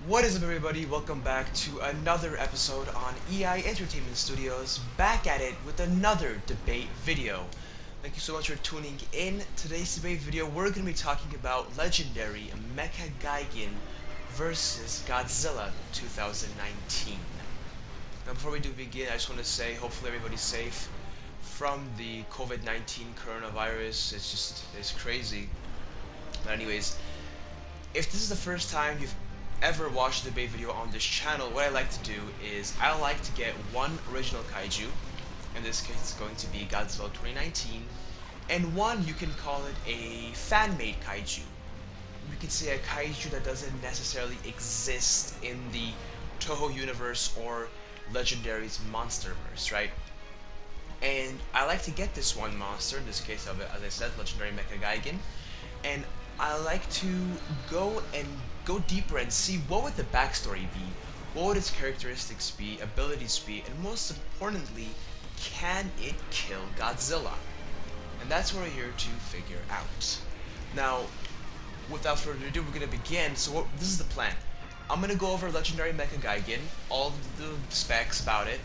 What is up, everybody? Welcome back to another episode on EI Entertainment Studios, back at it with another debate video. Thank you so much for tuning in. Today's debate video, we're going to be talking about legendary Mecha Gigan versus Godzilla 2019. Now, before we do begin, I just want to say, hopefully everybody's safe from the COVID-19 coronavirus. It's crazy. But anyways, if this is the first time you've ever watched a debate video on this channel, what I like to do is I like to get one original kaiju. In this case, it's going to be Godzilla 2019, and one, you can call it a fan-made kaiju. We could say a kaiju that doesn't necessarily exist in the Toho universe or Legendary's Monsterverse, right? And I like to get this one monster, in this case of it, as I said, Legendary Mecha Gigan, and I like to go deeper and see what would the backstory be, what would its characteristics be, abilities be, and most importantly, can it kill Godzilla? And that's what we're here to figure out. Now, without further ado, we're going to begin. So this is the plan. I'm going to go over Legendary Mecha Gigan, all the specs about it,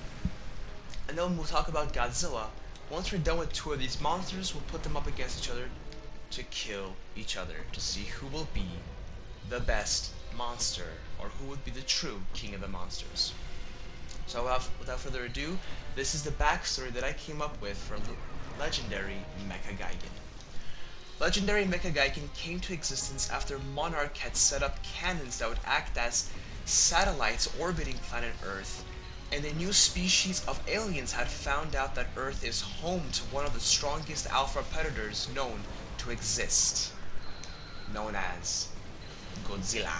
and then we'll talk about Godzilla. Once we're done with two of these monsters, we'll put them up against each other to kill each other, to see who will be the best monster, or who would be the true king of the monsters. So without further ado, this is the backstory that I came up with for Legendary Mecha Gigan. Legendary Mecha Gigan came to existence after Monarch had set up cannons that would act as satellites orbiting planet Earth, and a new species of aliens had found out that Earth is home to one of the strongest alpha predators known to exist, known as Godzilla.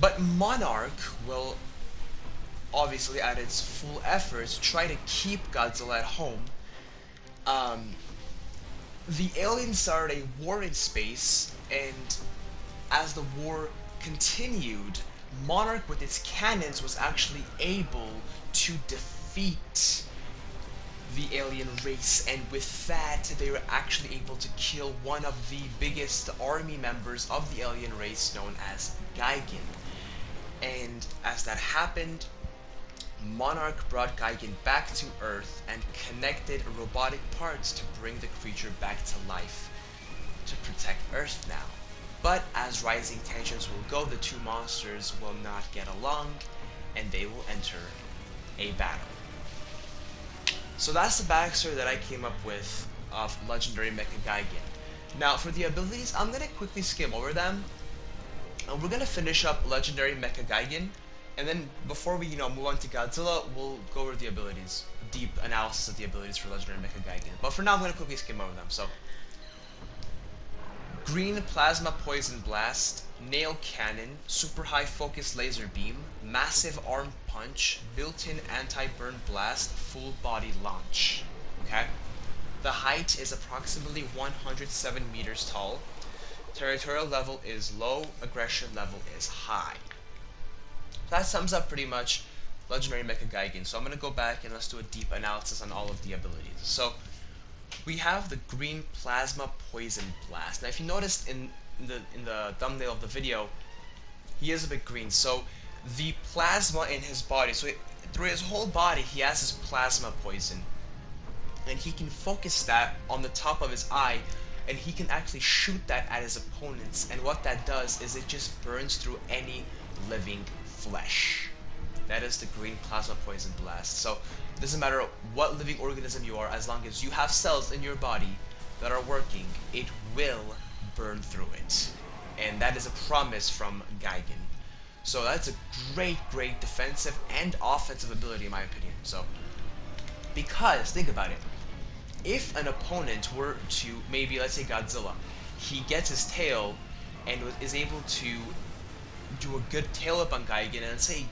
But Monarch will obviously at its full efforts try to keep Godzilla at home. The aliens started a war in space, and as the war continued, Monarch with its cannons was actually able to defeat the alien race, and with that they were actually able to kill one of the biggest army members of the alien race, known as Gigan. And as that happened, Monarch brought Gigan back to Earth and connected robotic parts to bring the creature back to life, to protect Earth now. But as rising tensions will go, the two monsters will not get along, and they will enter a battle. So that's the backstory that I came up with of Legendary Mecha Gigan. Now for the abilities, I'm going to quickly skim over them. And we're going to finish up Legendary Mecha Gigan, and then before we move on to Godzilla, we'll go over the abilities, deep analysis of the abilities for Legendary Mecha Gigan. But for now, I'm going to quickly skim over them. So, Green Plasma Poison Blast, Nail Cannon, Super High Focus Laser Beam, Massive Arm Punch, Built-in Anti-Burn Blast, Full Body Launch. Okay? The height is approximately 107 meters tall. Territorial level is low, aggression level is high. That sums up pretty much Legendary Mecha Gigan. So I'm going to go back and let's do a deep analysis on all of the abilities. So we have the Green Plasma Poison Blast. Now if you noticed in the thumbnail of the video, he is a bit green. So the plasma in his body, so through his whole body he has his plasma poison, and he can focus that on the top of his eye, and he can actually shoot that at his opponents, and what that does is it just burns through any living flesh. That is the Green Plasma Poison Blast. So it doesn't matter what living organism you are, as long as you have cells in your body that are working, it will burn through it. And that is a promise from Gigan. So that's a great defensive and offensive ability in my opinion. So, because, think about it, if an opponent were to, maybe let's say Godzilla, he gets his tail and is able to do a good tail whip on Gigan, and let's say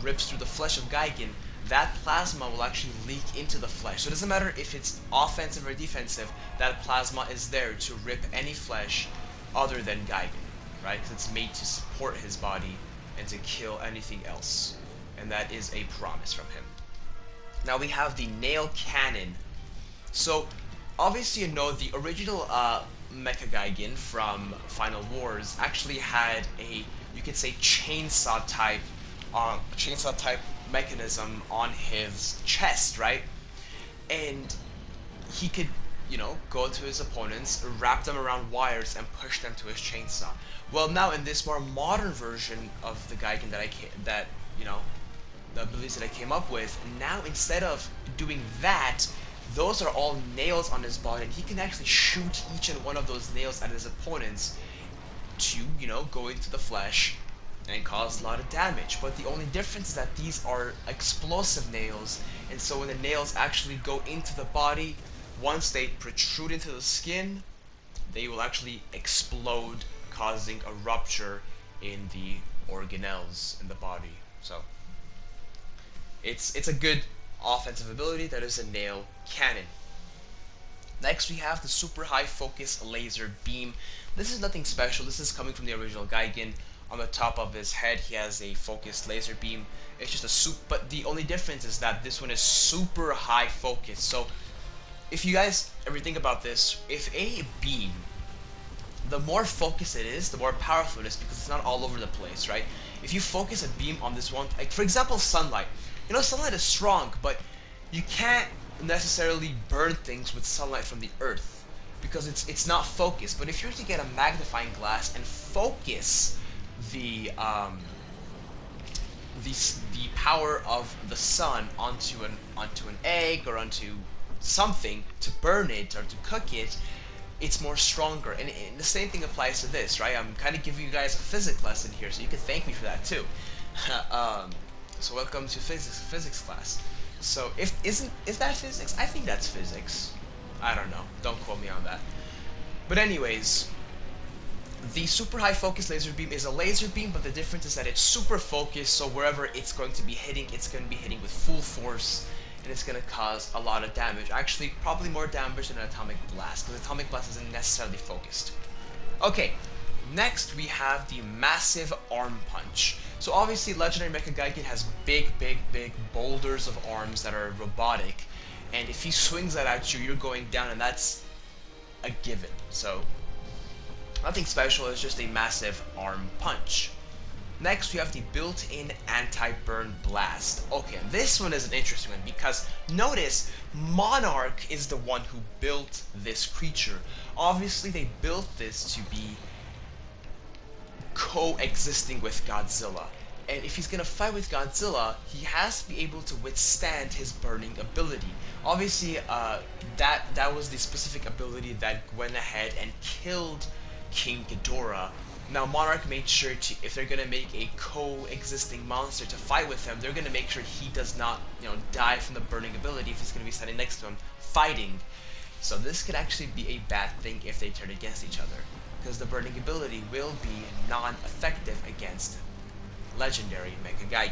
rips through the flesh of Gigan, that plasma will actually leak into the flesh. So it doesn't matter if it's offensive or defensive, that plasma is there to rip any flesh other than Gigan, right? Because it's made to support his body and to kill anything else. And that is a promise from him. Now we have the Nail Cannon. So obviously the original Mecha Gigan from Final Wars actually had a, you could say, chainsaw type mechanism on his chest, right? And he could, go to his opponents, wrap them around wires, and push them to his chainsaw. Well, now in this more modern version of the Gigan that the abilities that I came up with, now instead of doing that, those are all nails on his body, and he can actually shoot each and one of those nails at his opponents to, go into the flesh and cause a lot of damage. But the only difference is that these are explosive nails, and so when the nails actually go into the body, once they protrude into the skin, they will actually explode, causing a rupture in the organelles in the body. So it's a good offensive ability that is a nail cannon. Next we have the super high focus laser beam. This is nothing special. This is coming from the original Gigan. On the top of his head he has a focused laser beam. It's just but the only difference is that this one is super high focus. So if you guys ever think about this, if a beam, the more focused it is, the more powerful it is, because it's not all over the place, right? If you focus a beam on this one, like for example sunlight, sunlight is strong, but you can't necessarily burn things with sunlight from the earth because it's not focused. But if you were to get a magnifying glass and focus the the power of the sun onto an egg or onto something to burn it or to cook it, it's more stronger. And the same thing applies to this, right? I'm kind of giving you guys a physics lesson here, so you can thank me for that too. So welcome to physics class. So is that physics? I think that's physics. I don't know. Don't quote me on that. But anyways, the super high focus laser beam is a laser beam, but the difference is that it's super focused, so wherever it's going to be hitting, it's going to be hitting with full force, and it's going to cause a lot of damage. Actually, probably more damage than an atomic blast, because atomic blast isn't necessarily focused. Okay, next we have the massive arm punch. So obviously Legendary Mecha Gigan has big boulders of arms that are robotic, and if he swings that at you, you're going down, and that's a given. So nothing special, it's just a massive arm punch. Next we have the built-in anti-burn blast. Okay, and this one is an interesting one because notice Monarch is the one who built this creature. Obviously they built this to be coexisting with Godzilla, and if he's gonna fight with Godzilla, he has to be able to withstand his burning ability. Obviously, that was the specific ability that went ahead and killed King Ghidorah. Now Monarch made sure to, if they're gonna make a coexisting monster to fight with him, they're gonna make sure he does not, die from the burning ability if he's gonna be standing next to him fighting. So this could actually be a bad thing if they turn against each other, because the burning ability will be non-effective against Legendary Mecha Gigan.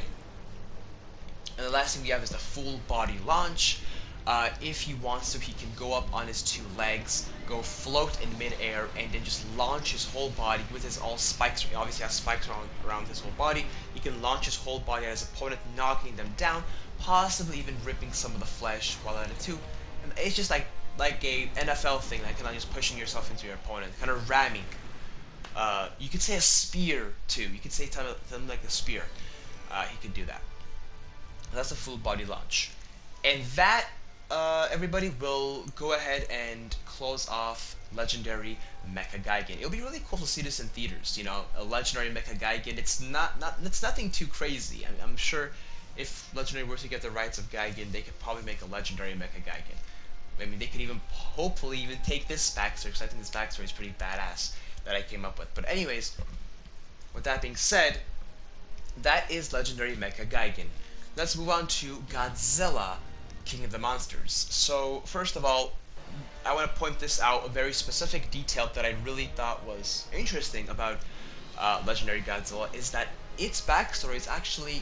And the last thing we have is the full body launch. If he wants to, he can go up on his two legs, go float in mid-air, and then just launch his whole body with his all spikes. He obviously has spikes around his whole body. He can launch his whole body at his opponent, knocking them down, possibly even ripping some of the flesh while at it too. And it's just like a NFL thing, like kind of just pushing yourself into your opponent, kind of ramming. You could say a spear too. You could say something like a spear. He could do that. That's a full body launch, and that everybody will go ahead and close off Legendary Mecha Gigan. It'll be really cool to see this in theaters. A Legendary Mecha Gigan. It's it's nothing too crazy. I'm sure if Legendary were to get the rights of Gigan, they could probably make a Legendary Mecha Gigan. I mean, they could even hopefully even take this backstory, because I think this backstory is pretty badass that I came up with. But anyways, with that being said, that is Legendary Mecha Gigan. Let's move on to Godzilla, King of the Monsters. So first of all, I want to point this out, a very specific detail that I really thought was interesting about Legendary Godzilla is that its backstory is actually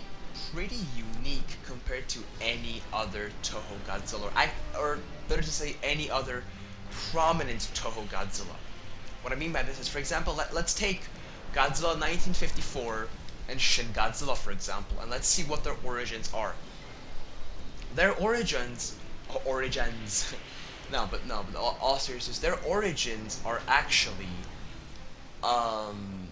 pretty unique compared to any other Toho Godzilla, or better to say any other prominent Toho Godzilla. What I mean by this is, for example, let's take Godzilla 1954 and Shin Godzilla, for example, and let's see what their origins are. Their origins but all seriousness, their origins are actually um,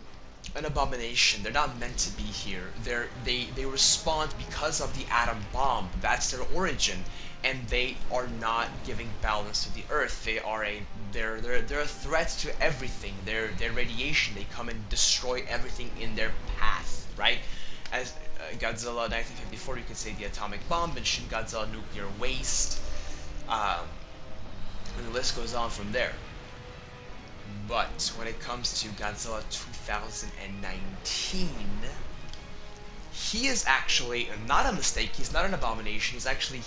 an abomination. They're not meant to be here. They respond because of the atom bomb. That's their origin, and they are not giving balance to the Earth. They're a threat to everything. Their radiation. They come and destroy everything in their path. Right? As Godzilla 1954, you could say the atomic bomb, and Shin Godzilla nuclear waste. Um, and the list goes on from there. But when it comes to Godzilla 2019, he is actually not a mistake. He's not an abomination. He's actually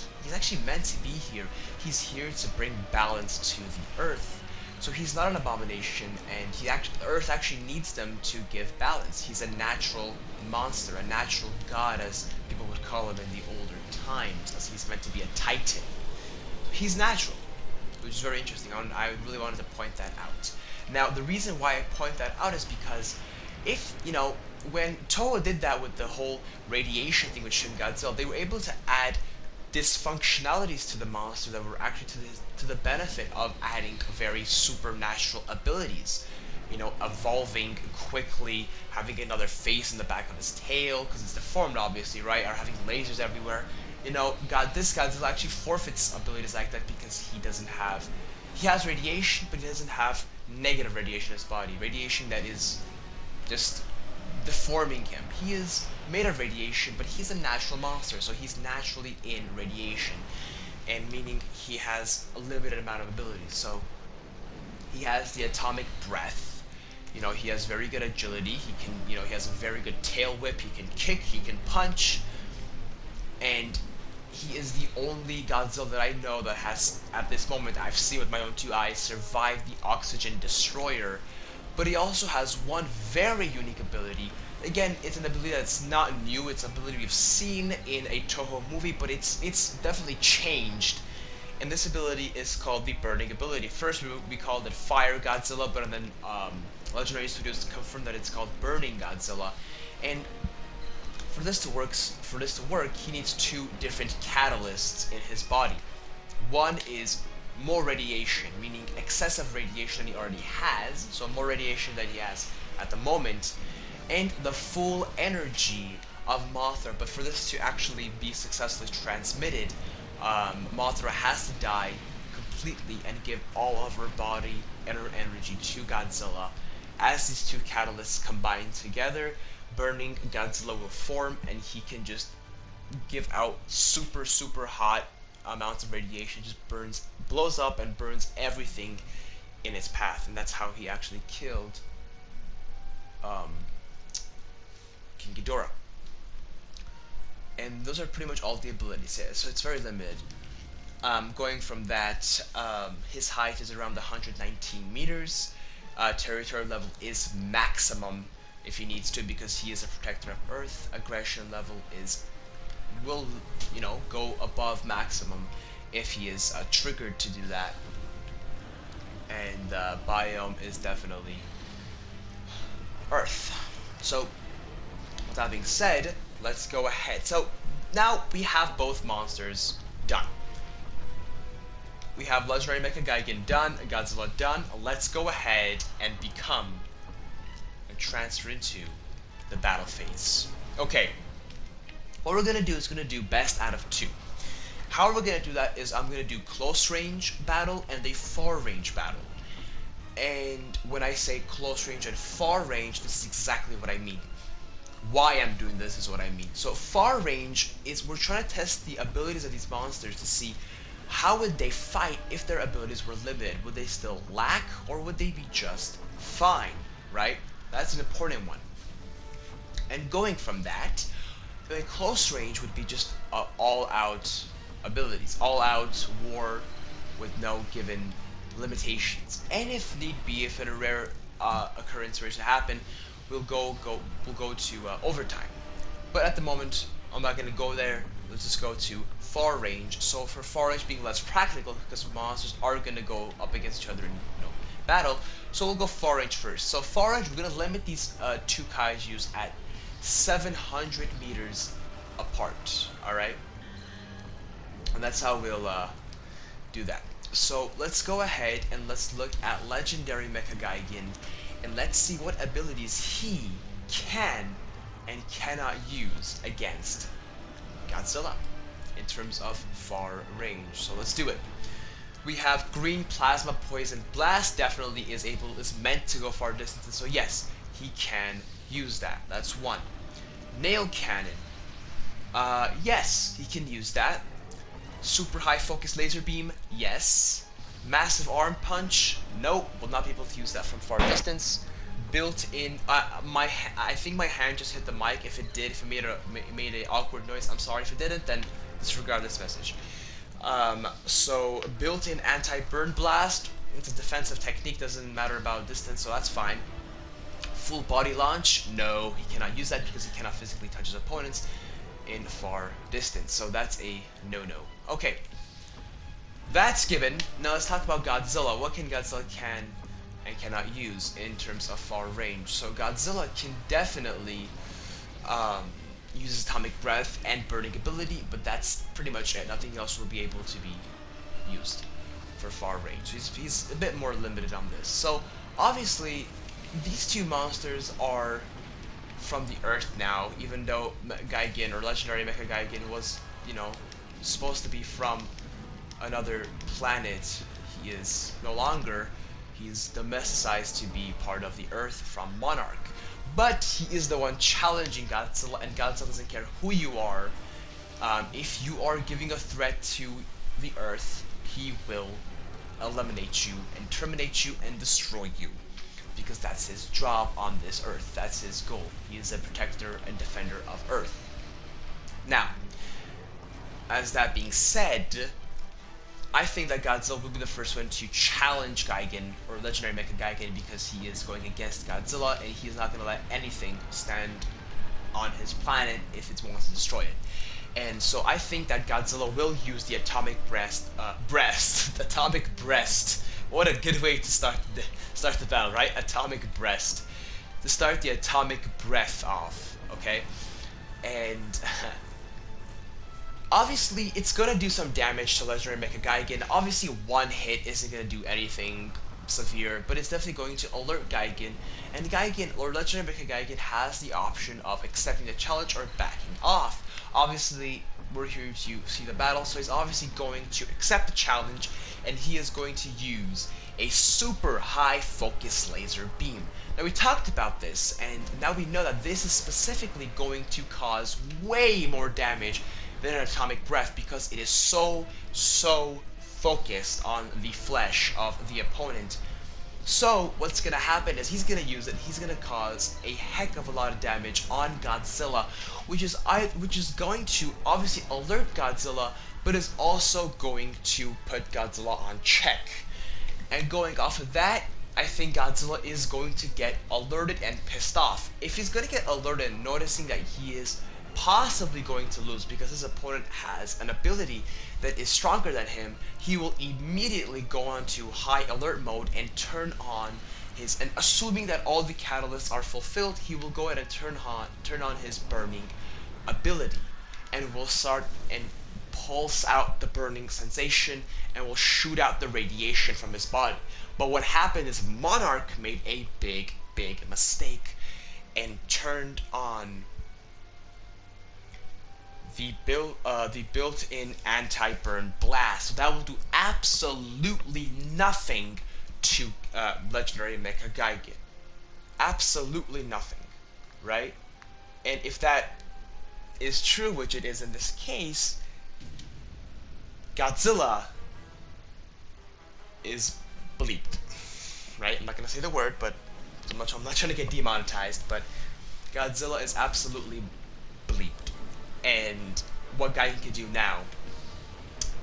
meant to be here. He's here to bring balance to the Earth. So he's not an abomination, and the Earth actually needs them to give balance. He's a natural monster, a natural god, as people would call him in the older times, as he's meant to be a titan. He's natural, which is very interesting. I really wanted to point that out. Now, the reason why I point that out is because when Toho did that with the whole radiation thing with Shin Godzilla, they were able to add dysfunctionalities to the monster that were actually to the benefit of adding very supernatural abilities. Evolving quickly, having another face in the back of his tail, because it's deformed, obviously, right? Or having lasers everywhere. This Godzilla actually forfeits abilities like that because he has radiation, but he doesn't have negative radiation in his body. Radiation that is just deforming him. He is made of radiation, but he's a natural monster, so he's naturally in radiation, and meaning he has a limited amount of abilities. So he has the atomic breath. He has very good agility. He has a very good tail whip. He can kick. He can punch, and he is the only Godzilla that I know that has, at this moment, I've seen with my own two eyes, survived the oxygen destroyer. But he also has one very unique ability. Again, it's an ability that's not new. It's an ability we've seen in a Toho movie, but it's definitely changed. And this ability is called the Burning ability. First, we called it Fire Godzilla, but then Legendary Studios confirmed that it's called Burning Godzilla. And for this to work, he needs two different catalysts in his body. One is more radiation, meaning excessive radiation than he already has, so more radiation than he has at the moment, and the full energy of Mothra. But for this to actually be successfully transmitted, Mothra has to die completely and give all of her body and her energy to Godzilla. As these two catalysts combine together, Burning Godzilla will form, and he can just give out super hot amounts of radiation. Just blows up and burns everything in its path, and that's how he actually killed King Ghidorah. And those are pretty much all the abilities. Yeah, so it's very limited. Going from that, his height is around 119 meters. Territorial level is maximum if he needs to, because he is a protector of Earth. Aggression level will go above maximum if he is triggered to do that. And Biome is definitely Earth. So with that being said, let's go ahead. So now we have both monsters done. We have Legendary Mecha Gigan done, Godzilla done. Let's go ahead and become and transfer into the battle phase. Okay, what we're gonna do is best out of two. How we're gonna do that is I'm gonna do close range battle and a far range battle. And when I say close range and far range, this is exactly what I mean. Why I'm doing this is what I mean. So far range is we're trying to test the abilities of these monsters to see how would they fight if their abilities were limited. Would they still lack, or would they be just fine, right? That's an important one. And going from that, a close range would be just all-out abilities, all-out war with no given limitations. And if need be, if in a rare occurrence were to happen, we'll go to overtime. But at the moment, I'm not gonna go there. Let's just go to far range. So for far range being less practical, because monsters are gonna go up against each other in battle, so we'll go far range first. So far range, we're gonna limit these two kaijus at 700 meters apart. All right, and that's how we'll do that. So let's go ahead and let's look at Legendary Mecha Gigan and let's see what abilities he can and cannot use against Godzilla in terms of far range. So let's do it. We have Green Plasma Poison Blast, definitely is meant to go far distances, so yes, he can use that. That's one. Nail Cannon. Yes, he can use that. Super High Focus Laser Beam, yes. Massive Arm Punch, nope, will not be able to use that from far distance. Built-in, I think my hand just hit the mic. If it did, if it made a awkward noise, I'm sorry. If it didn't, then disregard this message. So built-in anti-burn blast. It's a defensive technique, doesn't matter about distance, so that's fine. Full body launch, no, he cannot use that because he cannot physically touch his opponents in far distance, so that's a no-no. Okay, that's given. Now let's talk about Godzilla. What can Godzilla can and cannot use in terms of far range? So Godzilla can definitely use Atomic Breath and Burning ability, but that's pretty much it. Nothing else will be able to be used for far range. He's a bit more limited on this. So obviously these two monsters are from the Earth now, even though Gigan or Legendary Mecha Gigan was, you know, supposed to be from another planet. He is no longer. He's domesticized to be part of the Earth from Monarch. But he is the one challenging Godzilla, and Godzilla doesn't care who you are. If you are giving a threat to the Earth, he will eliminate you and terminate you and destroy you. Because that's his job on this Earth. That's his goal. He is a protector and defender of Earth. Now, as that being said, I think that Godzilla will be the first one to challenge Gigan, or Legendary Mecha Gigan, because he is going against Godzilla, and he is not going to let anything stand on his planet if it wants to destroy it. And so I think that Godzilla will use the Atomic Atomic Breast. What a good way to start the battle, right? Atomic Breast. To start the Atomic Breath off, okay? And obviously, it's gonna do some damage to Legendary Mecha Gigan. Obviously, one hit isn't gonna do anything severe, but it's definitely going to alert Gigan. And Gigan, or Legendary Mecha Gigan, has the option of accepting the challenge or backing off. Obviously, we're here to see the battle, so he's obviously going to accept the challenge, and he is going to use a super high focus laser beam. Now we talked about this, and now we know that this is specifically going to cause way more damage than an Atomic Breath, because it is so focused on the flesh of the opponent. So what's gonna happen is he's gonna use it. He's gonna cause a heck of a lot of damage on Godzilla, which is going to obviously alert Godzilla, but is also going to put Godzilla on check. And going off of that, I think Godzilla is going to get alerted and pissed off. If he's gonna get alerted, noticing that he is possibly going to lose because his opponent has an ability that is stronger than him, he will immediately go on to high alert mode and turn on his, and assuming that all the catalysts are fulfilled, he will go ahead and turn on his burning ability, and will start and pulse out the burning sensation and will shoot out the radiation from his body. But what happened is Monarch made a big mistake and turned on the built-in anti-burn blast. So that will do absolutely nothing to Legendary Mecha Gigan. Absolutely nothing, right? And if that is true, which it is in this case, Godzilla is bleeped, right? I'm not gonna say the word, but I'm not trying to get demonetized, but Godzilla is absolutely bleeped. And what Gigan can do now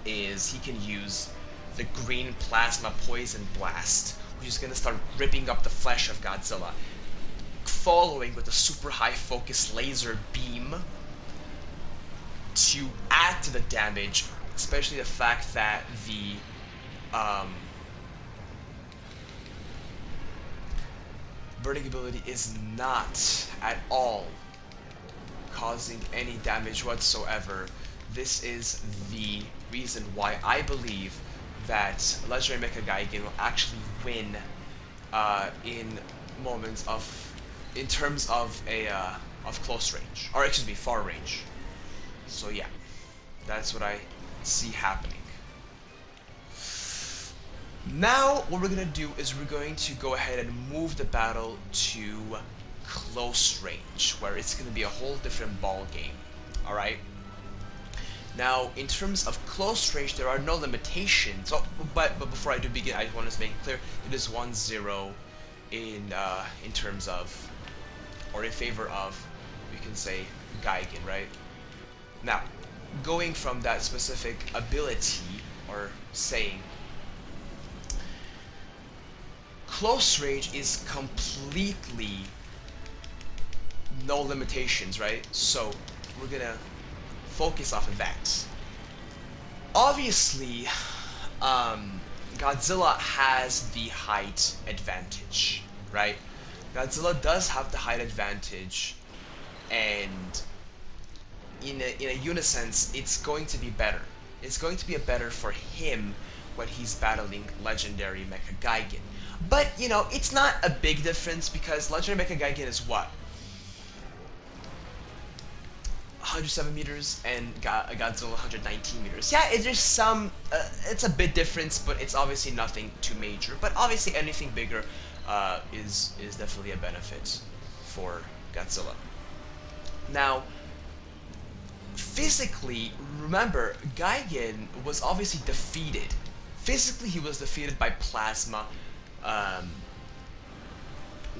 is he can use the Green Plasma Poison Blast, which is going to start ripping up the flesh of Godzilla, following with a super high focus laser beam to add to the damage, especially the fact that the burning ability is not at all causing any damage whatsoever. This is the reason why I believe that Legendary Mecha Gigan will actually win in moments of, in terms of a of close range, or excuse me, far range. So yeah, that's what I see happening. Now, what we're gonna do is we're going to go ahead and move the battle to close range, where it's gonna be a whole different ball game. All right. Now, in terms of close range, there are no limitations. Oh, but before I do begin, I want to make it clear: it is 1-0 in terms of, or in favor of, we can say, Gigan, right? Now, going from that specific ability or saying, close range is completely no limitations, right? So we're gonna focus off of that. Obviously, Godzilla has the height advantage, right? Godzilla does have the height advantage, and in a unisense, it's going to be better. It's going to be better for him when he's battling Legendary Mecha Gigan. But, you know, it's not a big difference, because Legendary Mecha Gigan is what? 107 meters and Godzilla 119 meters. Yeah, there's some, it's a bit difference, but it's obviously nothing too major. But obviously anything bigger is definitely a benefit for Godzilla. Now, physically, remember, Gigan was obviously defeated. Physically, he was defeated by plasma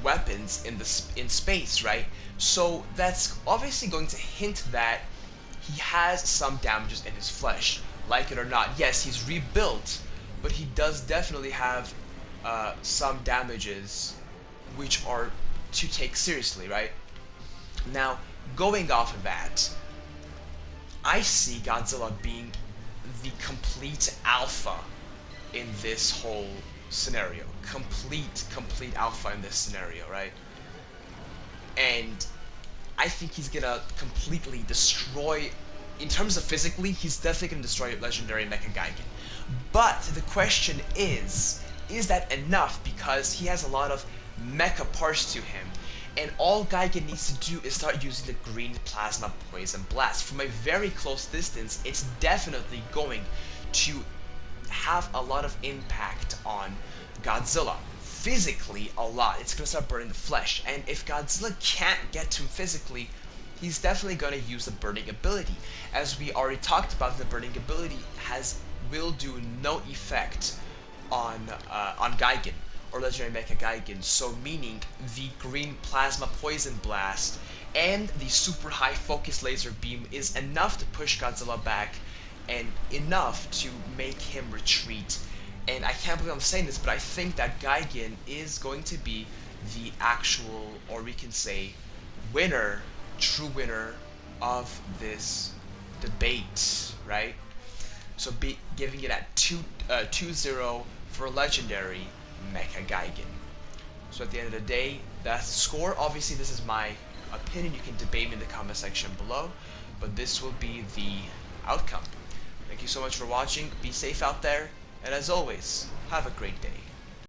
weapons in space, right? So that's obviously going to hint that he has some damages in his flesh. Like it or not, yes, he's rebuilt, but he does definitely have some damages which are to take seriously, right? Now, going off of that, I see Godzilla being the complete alpha in this whole scenario. Complete alpha in this scenario, right? And I think he's gonna completely destroy, in terms of physically, he's definitely gonna destroy Legendary Mecha Gigan. But the question is that enough? Because he has a lot of mecha parts to him, and all Gigan needs to do is start using the green plasma poison blast. From a very close distance, it's definitely going to have a lot of impact on Godzilla. Physically, a lot. It's gonna start burning the flesh, and if Godzilla can't get to him physically, he's definitely gonna use the burning ability. As we already talked about, the burning ability will do no effect on Gigan or Legendary Mecha Gigan. So meaning the green plasma poison blast and the super high focus laser beam is enough to push Godzilla back, and enough to make him retreat. And I can't believe I'm saying this, but I think that Gigan is going to be the actual, or we can say, winner, true winner of this debate, right? So giving it at 2-0 for Legendary Mecha Gigan. So at the end of the day, that's the score. Obviously, this is my opinion. You can debate me in the comment section below, but this will be the outcome. Thank you so much for watching. Be safe out there. And as always, have a great day.